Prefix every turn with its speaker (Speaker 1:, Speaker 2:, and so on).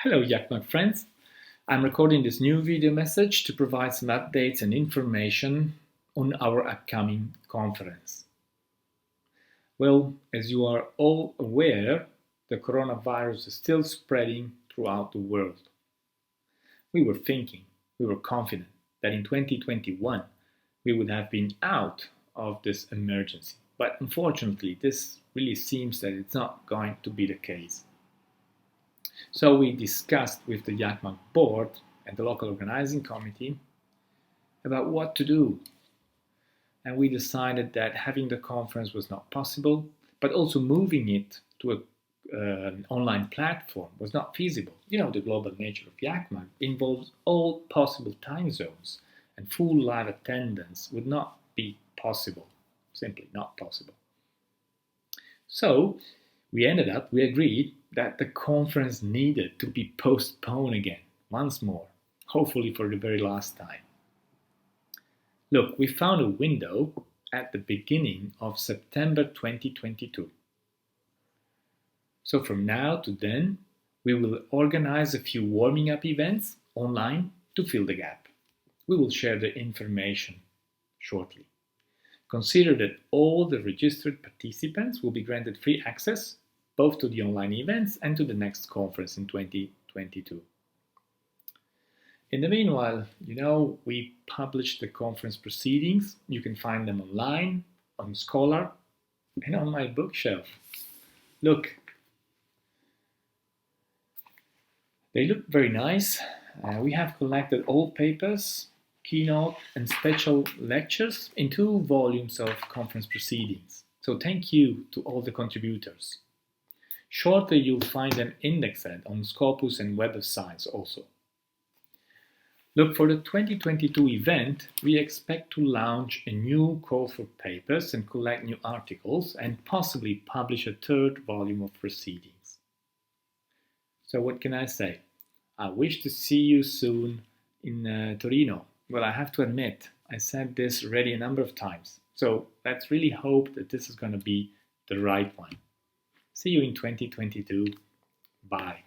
Speaker 1: Hello Iacmag friends, I'm recording this new video message to provide some updates and information on our upcoming conference. Well, as you are all aware, the coronavirus is still spreading throughout the world. We were confident that in 2021 we would have been out of this emergency, but unfortunately this really seems that it's not going to be the case. So we discussed with the Iacmag board and the local organizing committee about what to do. And we decided that having the conference was not possible, but also moving it to an online platform was not feasible. You know, the global nature of Iacmag involves all possible time zones, and full live attendance would not be possible, simply not possible. So we agreed that the conference needed to be postponed again, once more, hopefully for the very last time. Look, we found a window at the beginning of September 2022. So from now to then, we will organize a few warming up events online to fill the gap. We will share the information shortly. Consider that all the registered participants will be granted free access both to the online events and to the next conference in 2022. In the meanwhile, we published the conference proceedings. You can find them online, on Scholar, and on my bookshelf. Look, they look very nice. We have collected all papers, keynote and special lectures in 2 volumes of conference proceedings. So thank you to all the contributors. Shortly you'll find them indexed on Scopus and Web of Science also. Look, for the 2022 event, we expect to launch a new call for papers and collect new articles and possibly publish a 3rd volume of proceedings. So what can I say? I wish to see you soon in Torino. Well, I have to admit, I said this already a number of times. So let's really hope that this is going to be the right one. See you in 2022. Bye.